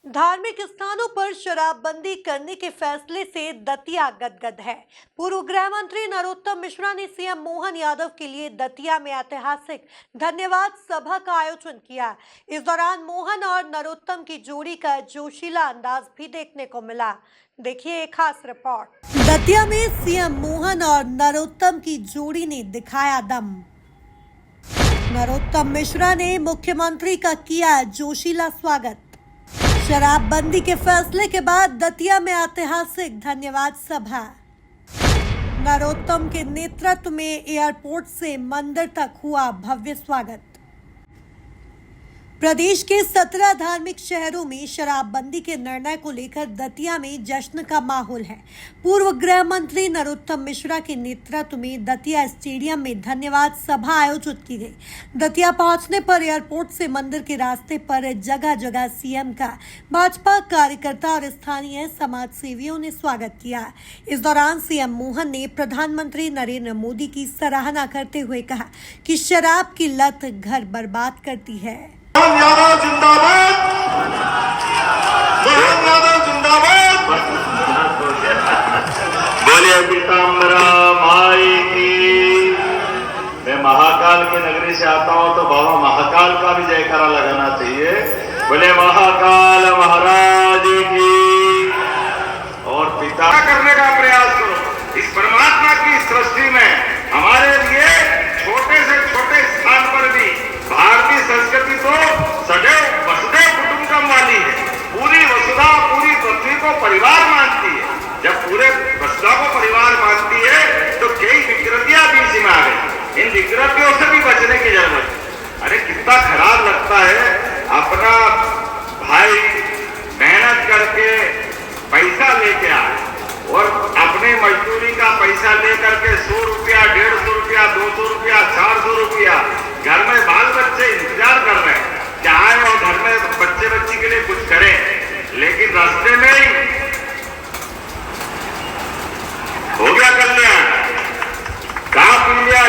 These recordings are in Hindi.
धार्मिक स्थानों पर शराबबंदी करने के फैसले से दतिया गदगद है। पूर्व गृह मंत्री नरोत्तम मिश्रा ने सीएम मोहन यादव के लिए दतिया में ऐतिहासिक धन्यवाद सभा का आयोजन किया। इस दौरान मोहन और नरोत्तम की जोड़ी का जोशीला अंदाज भी देखने को मिला। देखिए एक खास रिपोर्ट। दतिया में सीएम मोहन और नरोत्तम की जोड़ी ने दिखाया दम। नरोत्तम मिश्रा ने मुख्यमंत्री का किया जोशीला स्वागत। शराबबंदी के फैसले के बाद दतिया में ऐतिहासिक धन्यवाद सभा। नरोत्तम के नेतृत्व में एयरपोर्ट से मंदिर तक हुआ भव्य स्वागत। प्रदेश के 17 धार्मिक शहरों में शराबबंदी के निर्णय को लेकर दतिया में जश्न का माहौल है। पूर्व गृह मंत्री नरोत्तम मिश्रा के नेतृत्व में दतिया स्टेडियम में धन्यवाद सभा आयोजित की गई। दतिया पहुंचने पर एयरपोर्ट से मंदिर के रास्ते पर जगह जगह सीएम का भाजपा कार्यकर्ता और स्थानीय समाज सेवियों ने स्वागत किया। इस दौरान सीएम मोहन ने प्रधानमंत्री नरेंद्र मोदी की सराहना करते हुए कहा कि शराब की लत घर बर्बाद करती है। मोहन यादव जिंदाबाद, मोहन यादव जिंदाबाद। बोलिए पीताम्बरा माई की। मैं महाकाल की नगरी से आता हूं तो बाबा महाकाल का भी जयकारा लगाना चाहिए। बोले महाकाल महाराज की। और पिता करने का प्रयास करो। इस परमात्मा की सृष्टि में हमारे लिए छोटे से छोटे स्थान पर भी भारतीय संस्कृति तो सदैव वसुधैव कुटुंबकम वाली है। पूरी वसुधा पूरी पृथ्वी को परिवार मानती है। जब पूरे वसुधा को परिवार मानती है तो कई विकृतियां बीच में आ गई। इन विकृतियों से भी बचने की जरूरत है। अरे कितना खराब लगता है अपना भाई मेहनत करके पैसा लेके आए और अपने मजदूरी का पैसा लेकर के 100 रुपया 150 रुपया 200 रुपया 400 रुपया घर में बाल बच्चे इंतजार कर रहे हैं कि आए और घर में बच्ची के लिए कुछ करें, लेकिन रास्ते में ही हो गया कल्याण। कहा पी लिया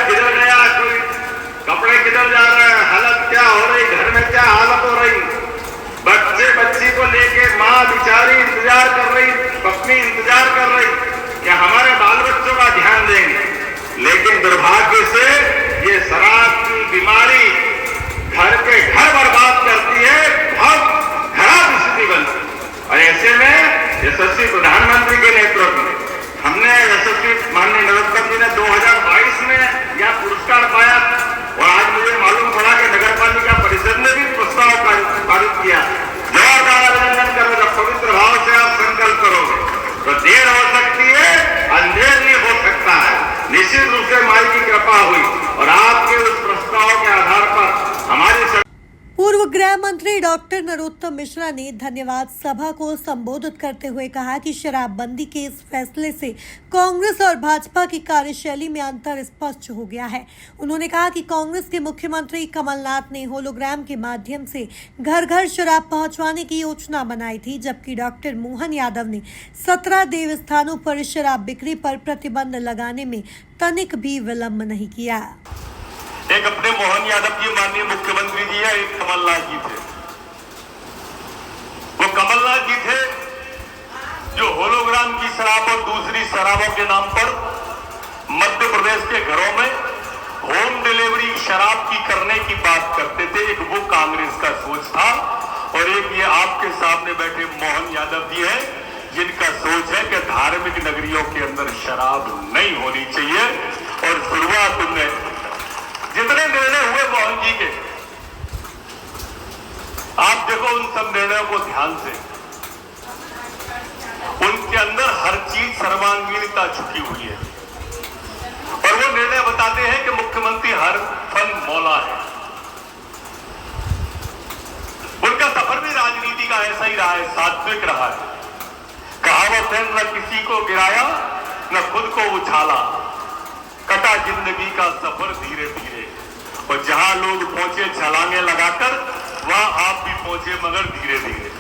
किधर गया, कोई कपड़े किधर जा रहे हैं, हालत क्या हो रही, घर में क्या हालत हो रही। बच्ची को लेके माँ बिचारी इंतजार कर रही, पत्नी इंतजार कर रही कि हमारे बाल बच्चों का ध्यान देंगे। लेकिन दुर्भाग्य से ये शराब की बीमारी घर के घर बर्बाद करती है, बहुत खराब स्थिति बनती। और ऐसे में यशस्वी प्रधानमंत्री के नेतृत्व में हमने यशस्वी माननीय नरोत्तम जी ने 2022 में यह पुरस्कार पाया और आज मुझे मालूम पड़ा कि नगर पालिका परिषद ने भी प्रस्ताव पारित किया। जोरदार अभिनंदन करो। जब पवित्र भाव से आप संकल्प करोगे तो देर हो सकती है, अंधेर नहीं हो सकता है। निश्चित रूप से माई की कृपा हुई और आपके उस प्रस्ताव के आधार पर हमारी पूर्व गृह मंत्री डॉक्टर नरोत्तम मिश्रा ने धन्यवाद सभा को संबोधित करते हुए कहा कि शराबबंदी के इस फैसले से कांग्रेस और भाजपा की कार्यशैली में अंतर स्पष्ट हो गया है। उन्होंने कहा कि कांग्रेस के मुख्यमंत्री कमलनाथ ने होलोग्राम के माध्यम से घर घर शराब पहुंचवाने की योजना बनाई थी, जबकि डॉक्टर मोहन यादव ने 17 देव स्थानों पर शराब बिक्री पर प्रतिबंध लगाने में तनिक भी विलंब नहीं किया। एक अपने मोहन यादव जी माननीय मुख्यमंत्री जी है, एक कमलनाथ जी थे। वो कमलनाथ जी थे जो होलोग्राम की शराब और दूसरी शराबों के नाम पर मध्य प्रदेश के घरों में होम डिलीवरी शराब की करने की बात करते थे। एक वो कांग्रेस का सोच था और एक ये आपके सामने बैठे मोहन यादव जी हैं जिनका सोच है कि धार्मिक नगरियों के अंदर शराब नहीं होनी चाहिए। और शुरुआत में जितने निर्णय हुए मोहन जी के, आप देखो उन सब निर्णयों को ध्यान से, उनके अंदर हर चीज सर्वांगीणता छुपी हुई है। और वो निर्णय बताते हैं कि मुख्यमंत्री हर फन मौला है। उनका सफर भी राजनीति का ऐसा ही रहा है, सात्विक रहा है। कहावत है, न किसी को गिराया न खुद को उछाला, कटा जिंदगी का सफर धीरे धीरे। और जहां लोग पहुंचे छलांगे लगाकर, वहां आप भी पहुंचे मगर धीरे धीरे।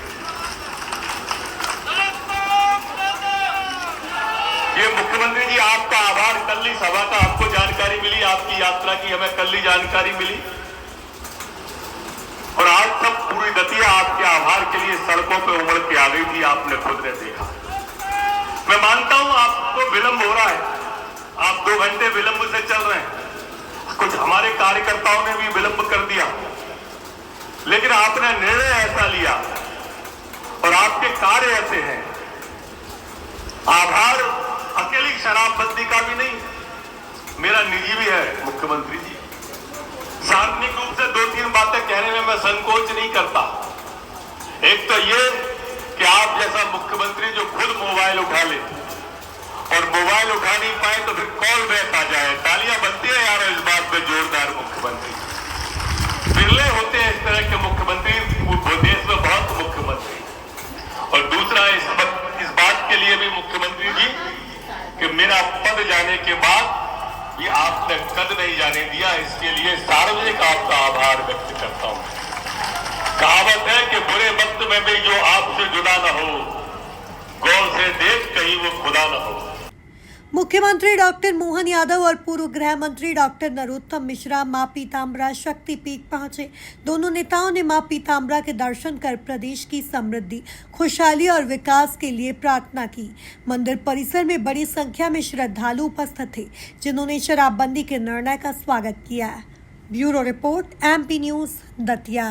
ये मुख्यमंत्री जी आपका आभार। कल ही सभा का आपको जानकारी मिली, आपकी यात्रा की हमें कल ही जानकारी मिली और आज सब पूरी दतिया आपके आभार के लिए सड़कों पे उमड़ के आ गई थी, आपने खुद ने देखा। मैं मानता हूं आपको विलंब हो रहा है, आप 2 घंटे विलंब से चल रहे हैं, कुछ हमारे कार्यकर्ताओं ने भी विलंब कर दिया, लेकिन आपने निर्णय ऐसा लिया और आपके कार्य ऐसे हैं। आभार अकेली शराबबंदी का भी नहीं, मेरा निजी भी है मुख्यमंत्री जी। सार्वजनिक रूप से 2-3 बातें कहने में मैं संकोच नहीं करता। एक तो ये कि आप जैसा मुख्यमंत्री जो खुद मोबाइल उठा ले, और मोबाइल उठा नहीं पाए तो फिर कॉल बैक आ जाए। तालियां बनती है यार इस बात पे जोरदार। मुख्यमंत्री बिरले होते हैं इस तरह के मुख्यमंत्री देश में, बहुत मुख्यमंत्री। और दूसरा इस बात के लिए भी मुख्यमंत्री जी कि मेरा पद जाने के बाद ये आपने कद नहीं जाने दिया, इसके लिए सार्वजनिक आपका आभार व्यक्त करता हूं। कहावत है कि बुरे वक्त में भी जो आपसे जुड़ा न हो, गौर से देख कहीं वो खुदा न हो। मुख्यमंत्री डॉक्टर मोहन यादव और पूर्व गृह मंत्री डॉक्टर नरोत्तम मिश्रा मां पीताम्बरा शक्तिपीठ पहुंचे। दोनों नेताओं ने मां पीताम्बरा के दर्शन कर प्रदेश की समृद्धि, खुशहाली और विकास के लिए प्रार्थना की। मंदिर परिसर में बड़ी संख्या में श्रद्धालु उपस्थित थे, जिन्होंने शराबबंदी के निर्णय का स्वागत किया। Bureau report, MP news, Datia.